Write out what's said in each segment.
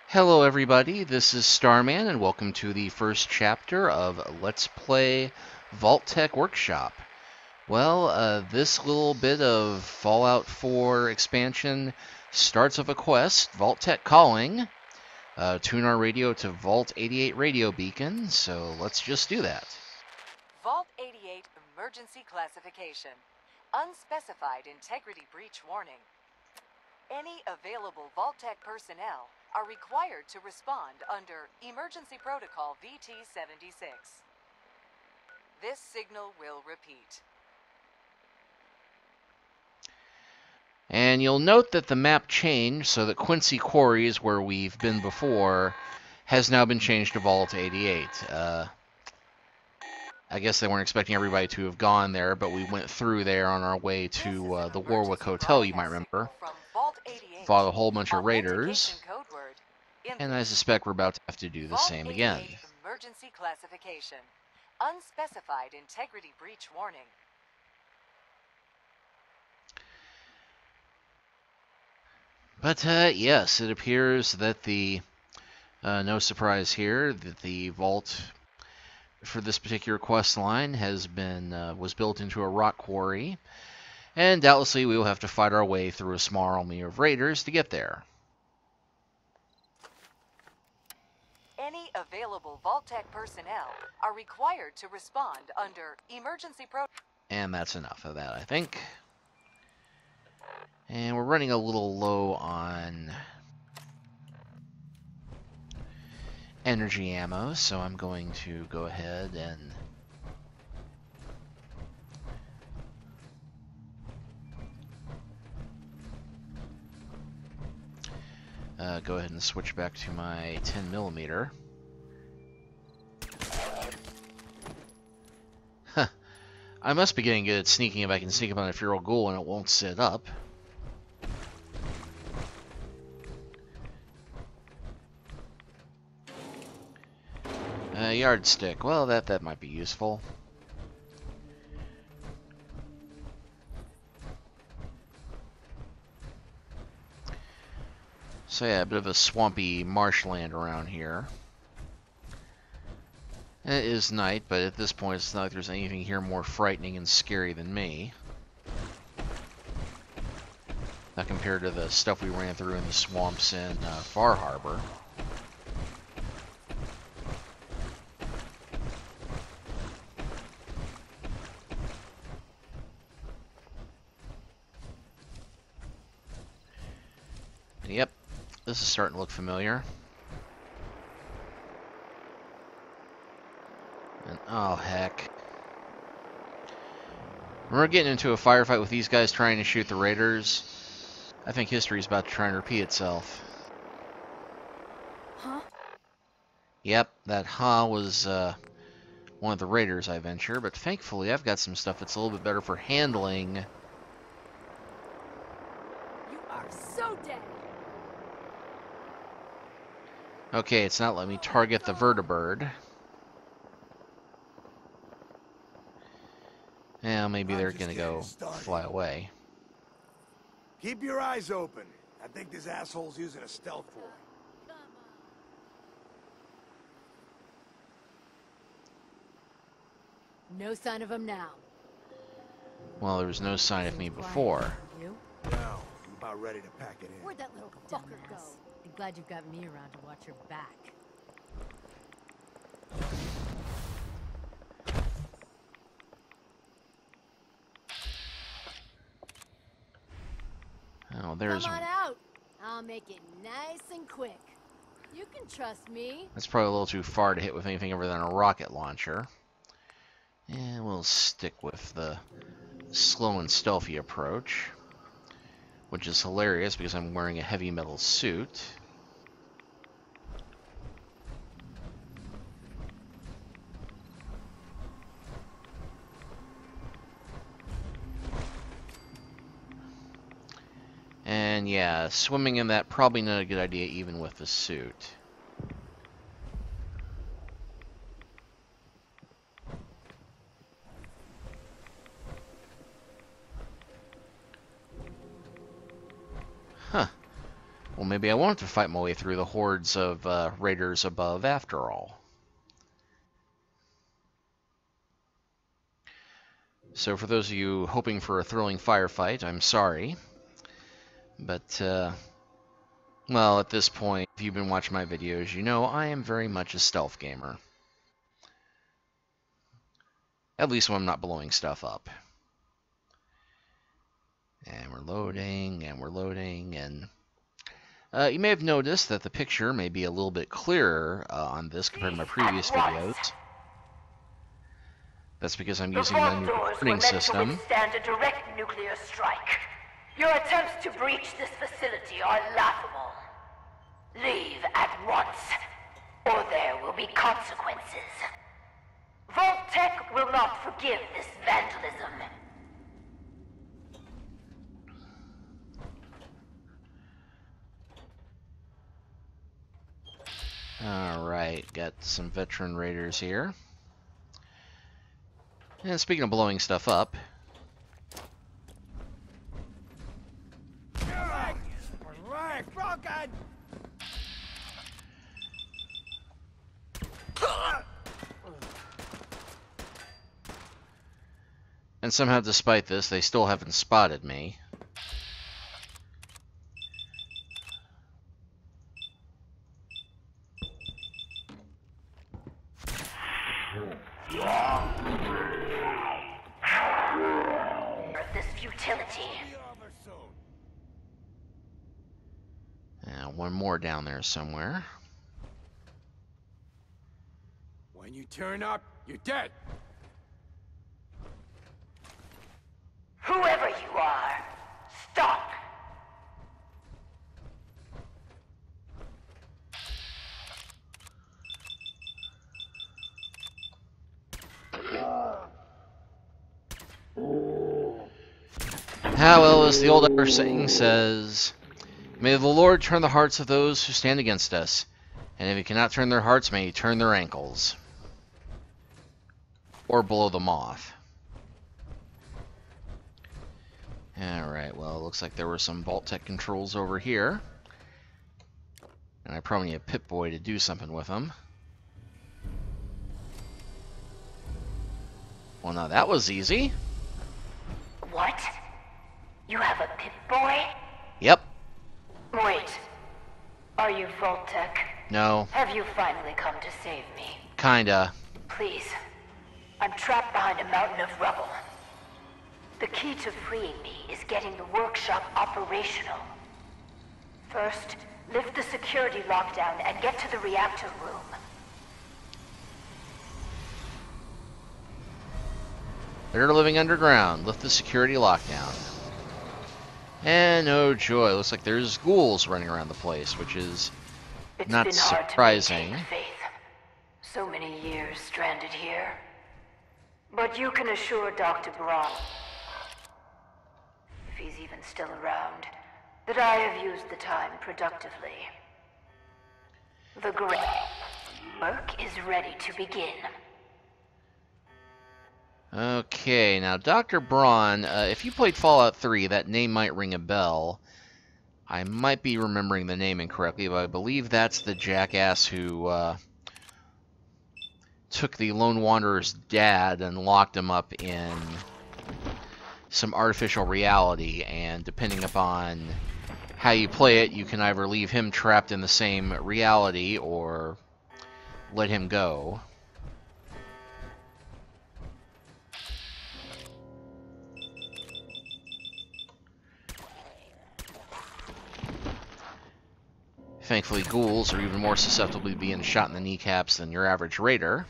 Hello everybody, this is Starman and welcome to the first chapter of Let's Play Vault-Tec Workshop. Well, this little bit of Fallout 4 expansion starts with a quest, Vault-Tec calling. Tune our radio to Vault 88 radio beacon, so let's just do that. Vault 88 emergency classification. Unspecified integrity breach warning. Any available VaultTec personnel are required to respond under Emergency Protocol VT-76. This signal will repeat. And you'll note that the map changed so that Quincy Quarries, where we've been before, has now been changed to Vault 88. I guess they weren't expecting everybody to have gone there, but we went through there on our way to the Warwick Hotel, you might remember. Fought a whole bunch of raiders, and I suspect we're about to have to do the same again. Emergency classification. Unspecified integrity breach warning. But yes, it appears that the no surprise here that the vault for this particular quest line has been was built into a rock quarry, and doubtlessly we will have to fight our way through a small army of raiders to get there. Any available VaultTec personnel are required to respond under emergency And that's enough of that, I think. And we're running a little low on energy ammo, so I'm going to go ahead and go ahead and switch back to my 10mm. Huh. I must be getting good at sneaking if I can sneak up on a feral ghoul and it won't sit up. Yardstick. Well, that might be useful. So yeah, a bit of a swampy marshland around here. It is night, but at this point it's not like there's anything here more frightening and scary than me. Not compared to the stuff we ran through in the swamps in Far Harbor. Yep, this is starting to look familiar. And oh heck. When we're getting into a firefight with these guys trying to shoot the raiders, I think history's about to try and repeat itself. Huh? Yep, that was one of the raiders, I venture, but thankfully I've got some stuff that's a little bit better for handling. You are so dead. Okay, it's not letting me target the vertibird. Yeah, maybe they're gonna go fly away. Keep your eyes open. I think this asshole's using a stealth form. No sign of him now. Well, there was no sign of me before. You? No, I'm about ready to pack it in. Where'd that little fucker go? I'm glad you've got me around to watch your back. Oh, there's... Come on out. I'll make it nice and quick. You can trust me. That's probably a little too far to hit with anything other than a rocket launcher. And we'll stick with the slow and stealthy approach, which is hilarious because I'm wearing a heavy metal suit. And yeah, swimming in that probably not a good idea even with the suit. Huh. Well, maybe I won't have to fight my way through the hordes of raiders above after all. So for those of you hoping for a thrilling firefight, I'm sorry. But, well, at this point, if you've been watching my videos, you know I am very much a stealth gamer. At least when I'm not blowing stuff up. And we're loading, and we're loading, and... you may have noticed that the picture may be a little bit clearer on this compared to my previous videos. That's because I'm using my new recording system. The vault doors were meant to withstand a direct nuclear strike. Your attempts to breach this facility are laughable. Leave at once, or there will be consequences. VaultTec will not forgive this vandalism. Alright, got some veteran raiders here. And speaking of blowing stuff up... And somehow, despite this, they still haven't spotted me. This futility. One more down there somewhere. When you turn up, you're dead. Whoever you are, stop! How well, as the old Irish saying says, may the Lord turn the hearts of those who stand against us, and if he cannot turn their hearts, may he turn their ankles. Or blow them off. Alright, well, it looks like there were some VaultTec controls over here. And I probably need a Pip-Boy to do something with them. Well, now that was easy. What? You have a Pip-Boy? Yep. Wait. Are you VaultTec? No. Have you finally come to save me? Kinda. Please. I'm trapped behind a mountain of rubble. The key to freeing me is getting the workshop operational. First, lift the security lockdown and get to the reactor room. They're living underground. Lift the security lockdown. And oh joy, looks like there's ghouls running around the place, which is It's not been hard surprising. to maintain faith. So many years stranded here. But you can assure Dr. Braun, if he's even still around, that I have used the time productively. The great work is ready to begin. Okay, now Dr. Braun, if you played Fallout 3, that name might ring a bell. I might be remembering the name incorrectly, but I believe that's the jackass who took the Lone Wanderer's dad and locked him up in some artificial reality, and depending upon how you play it, you can either leave him trapped in the same reality or let him go. Thankfully, ghouls are even more susceptible to being shot in the kneecaps than your average raider.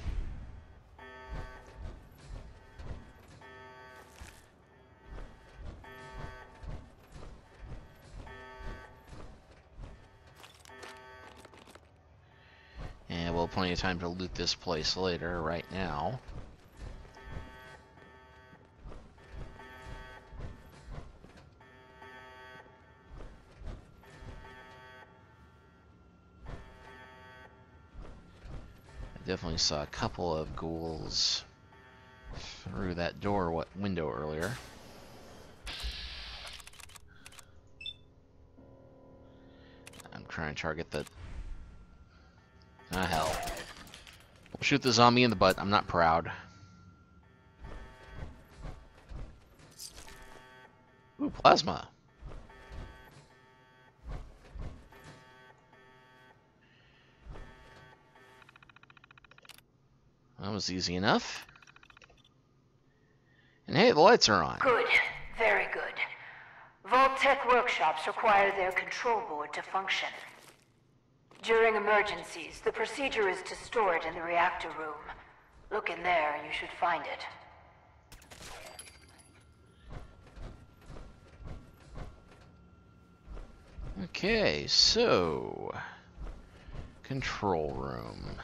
And we'll have plenty of time to loot this place later. Right now, I definitely saw a couple of ghouls through that window earlier. trying to target that. Ah, hell. We'll shoot the zombie in the butt. I'm not proud. Ooh, plasma. That was easy enough. And hey, the lights are on. Good. Very good. Vault-Tec workshops require their control board to function. During emergencies, the procedure is to store it in the reactor room. Look in there and you should find it. Okay, so... control room.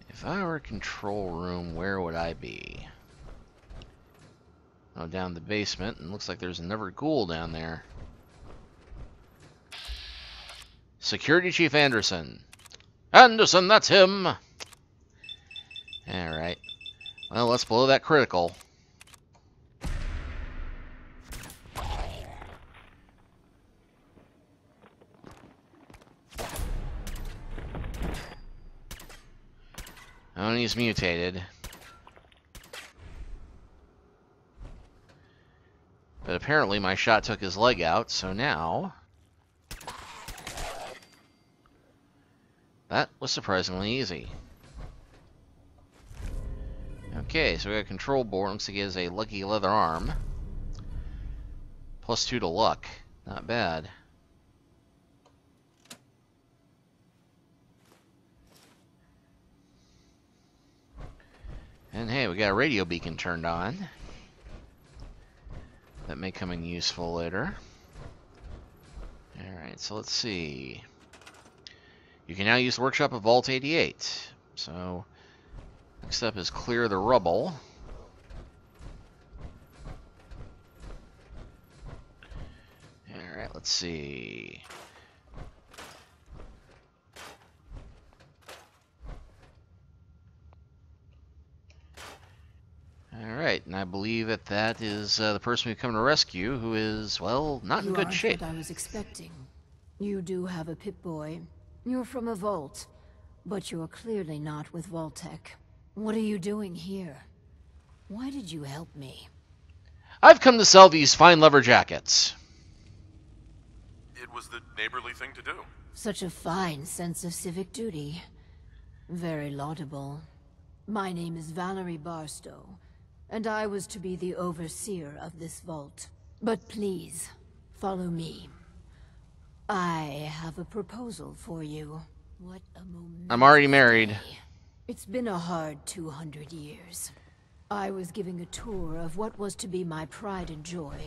If I were control room, where would I be? Oh, down the basement, and looks like there's another ghoul down there. Security Chief Anderson. Anderson, that's him! Alright. Well, let's blow that critical. Oh, and he's mutated. But apparently my shot took his leg out, so now... that was surprisingly easy. Okay, so we got a control board. Looks like he has a lucky leather arm. +2 to luck. Not bad. And hey, we got a radio beacon turned on. That may come in useful later. Alright, so let's see. You can now use the workshop of Vault 88. So, next step is clear the rubble. Alright, let's see. Alright, and I believe that that is the person we've come to rescue, who is, well, not in good shape. You aren't what I was expecting. You do have a Pip-Boy. You're from a vault, but you're clearly not with VaultTec. What are you doing here? Why did you help me? I've come to sell these fine leather jackets. It was the neighborly thing to do. Such a fine sense of civic duty. Very laudable. My name is Valerie Barstow, and I was to be the overseer of this vault. But please, follow me. I have a proposal for you. What a moment. I'm already married. It's been a hard 200 years. I was giving a tour of what was to be my pride and joy.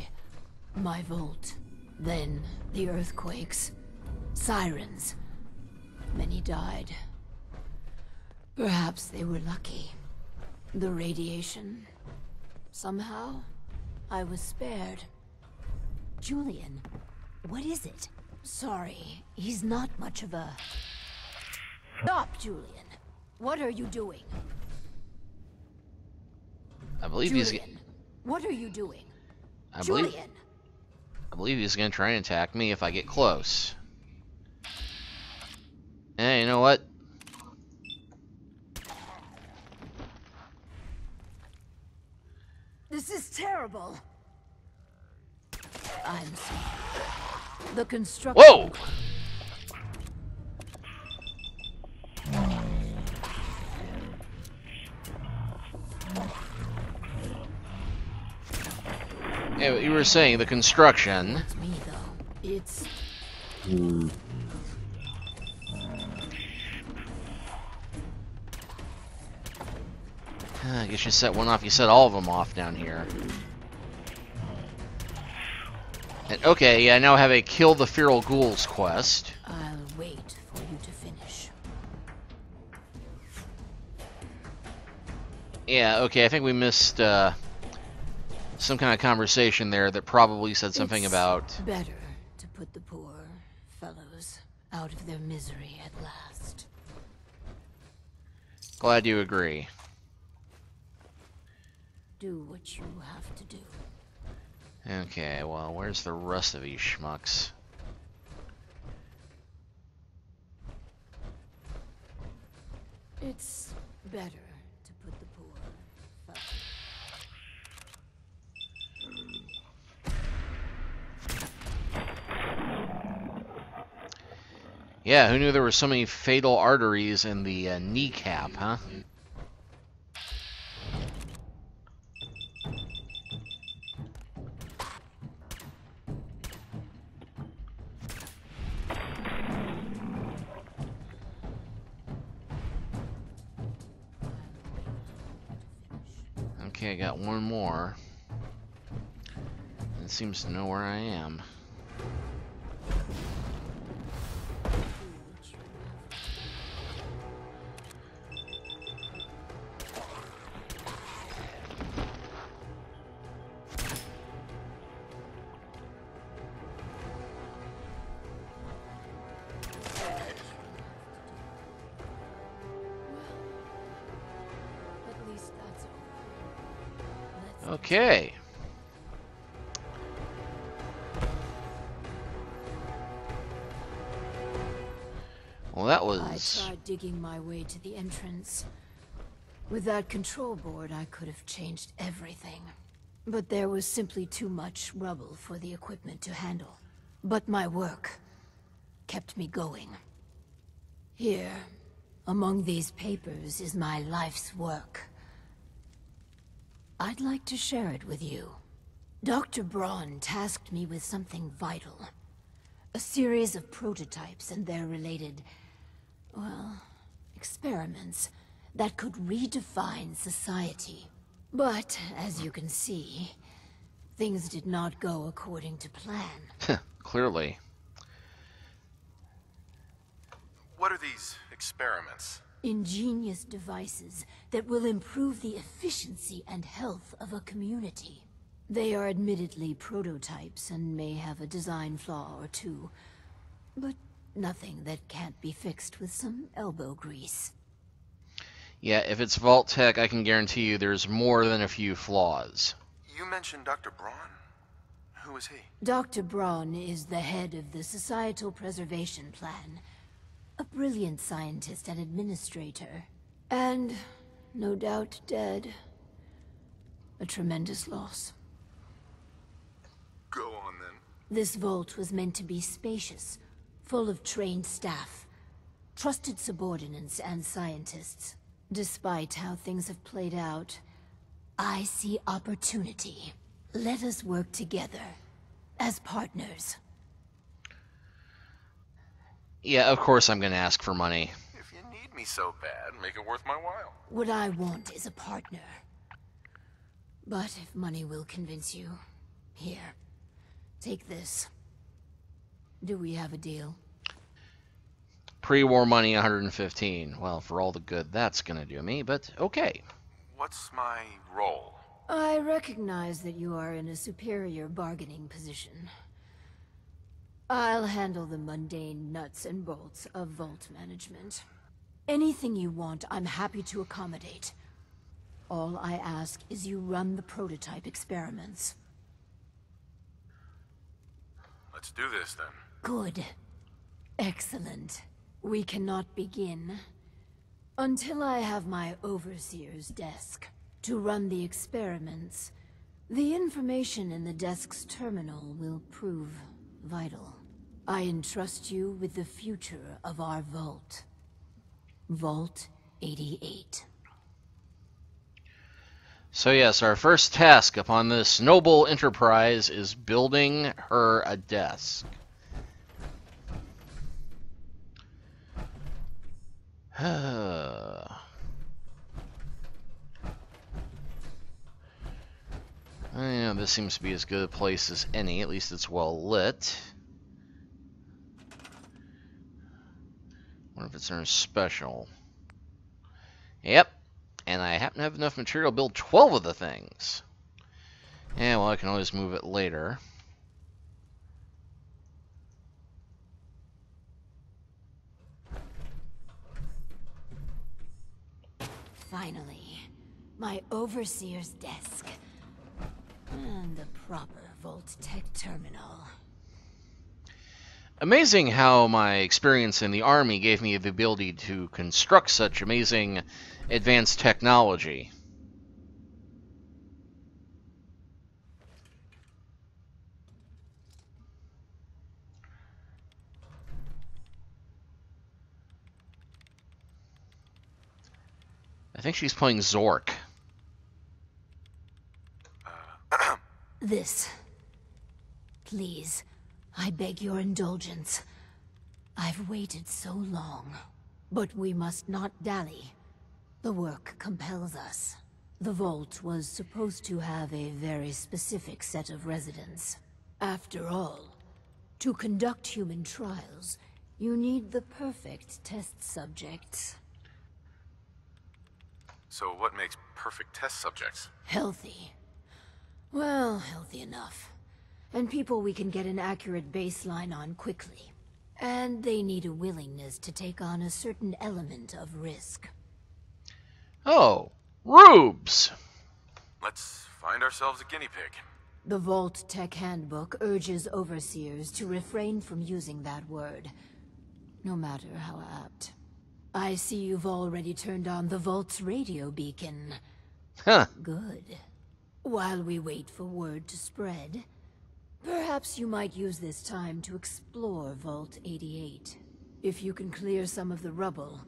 My vault. Then, the earthquakes. Sirens. Many died. Perhaps they were lucky. The radiation. Somehow, I was spared. Julian, what is it? Sorry, he's not much of a... Stop, Julian! What are you doing? I believe Julian, what are you doing? I Julian! believe he's going to try and attack me if I get close. Hey, you know what? This is terrible! I'm sorry. The construction... Whoa! Yeah, you were saying the construction. It's me, though. It's... I guess you set one off. You set all of them off down here. And, okay, yeah, I now have a Kill the Feral Ghouls quest. I'll wait for you to finish. Yeah, okay, I think we missed some kind of conversation there that probably said something It's about... better to put the poor fellows out of their misery at last. Glad you agree. Do what you have to do. Okay, well, where's the rest of these schmucks? It's better to put the poor first. Yeah, who knew there were so many fatal arteries in the kneecap, huh? Okay, I got one more. It seems to know where I am. At least that's over. Let's Okay. Well, that I was... tried digging my way to the entrance. With that control board, I could have changed everything. But there was simply too much rubble for the equipment to handle. But my work kept me going. Here, among these papers, is my life's work. I'd like to share it with you. Dr. Braun tasked me with something vital. A series of prototypes and their related, well, experiments that could redefine society. But, as you can see, things did not go according to plan. Clearly. What are these experiments? Ingenious devices that will improve the efficiency and health of a community. They are admittedly prototypes and may have a design flaw or two, but nothing that can't be fixed with some elbow grease. Yeah, if it's VaultTec, I can guarantee you there's more than a few flaws. You mentioned Dr. Braun. Who is he? Dr. Braun is the head of the Societal Preservation Plan. A brilliant scientist and administrator. And, no doubt, dead. A tremendous loss. Go on, then. This vault was meant to be spacious, full of trained staff, trusted subordinates and scientists. Despite how things have played out, I see opportunity. Let us work together, as partners. Yeah, of course I'm gonna ask for money. If you need me so bad, make it worth my while. What I want is a partner. But if money will convince you, here, take this. Do we have a deal? Pre-war money 115. Well, for all the good that's gonna do me, but okay. What's my role? I recognize that you are in a superior bargaining position. I'll handle the mundane nuts and bolts of vault management. Anything you want, I'm happy to accommodate. All I ask is you run the prototype experiments. Let's do this, then. Good. Excellent. We cannot begin until I have my overseer's desk. To run the experiments, the information in the desk's terminal will prove vital. I entrust you with the future of our vault. Vault 88. So yes, our first task upon this noble enterprise is building her a desk. I know this seems to be as good a place as any, at least it's well lit. Wonder if it's earned special. Yep, and I happen to have enough material to build 12 of the things. Yeah, well, I can always move it later. Finally, my overseer's desk. And a proper VaultTec terminal. Amazing how my experience in the Army gave me the ability to construct such amazing advanced technology. I think she's playing Zork. This. Please, I beg your indulgence. I've waited so long. But we must not dally. The work compels us. The Vault was supposed to have a very specific set of residents. After all, to conduct human trials, you need the perfect test subjects. So what makes perfect test subjects? Healthy. Well, healthy enough. And people we can get an accurate baseline on quickly. And they need a willingness to take on a certain element of risk. Oh, rubes! Let's find ourselves a guinea pig. The Vault-Tec handbook urges overseers to refrain from using that word, no matter how apt. I see you've already turned on the Vault's radio beacon. Huh. Good. While we wait for word to spread, perhaps you might use this time to explore Vault 88. If you can clear some of the rubble,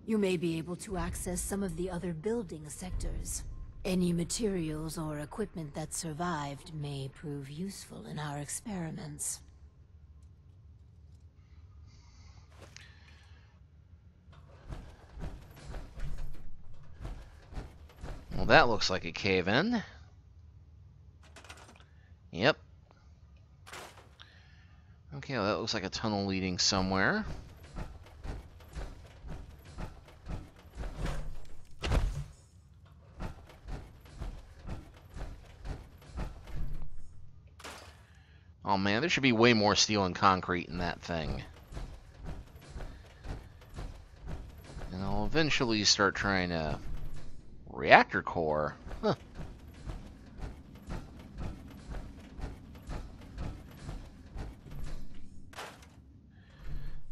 you may be able to access some of the other building sectors. Any materials or equipment that survived may prove useful in our experiments. Well, that looks like a cave-in. Yep. Okay, well, that looks like a tunnel leading somewhere. Oh man, there should be way more steel and concrete in that thing. And I'll eventually start trying to... Reactor core? Huh.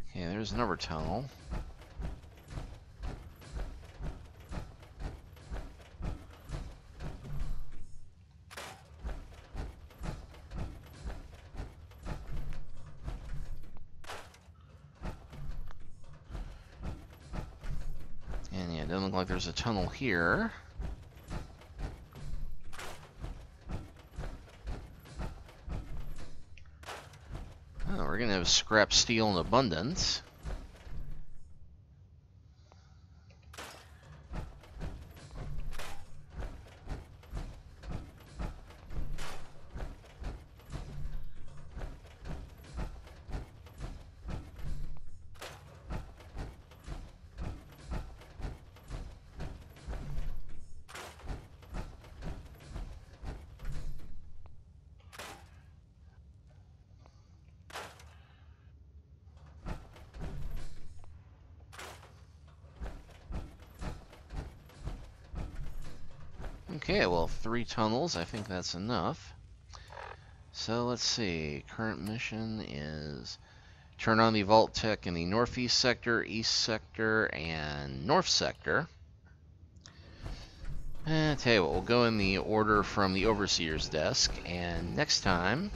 Okay, there's another tunnel. And yeah, it doesn't look like there's a tunnel here. Oh, we're gonna have scrap steel in abundance. Okay, well, 3 tunnels, I think that's enough. So let's see, current mission is turn on the VaultTec in the northeast sector, east sector, and north sector. And tell you what, we'll go in the order from the Overseer's desk, and next time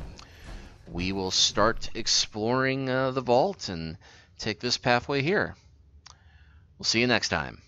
we will start exploring the vault and take this pathway here. We'll see you next time.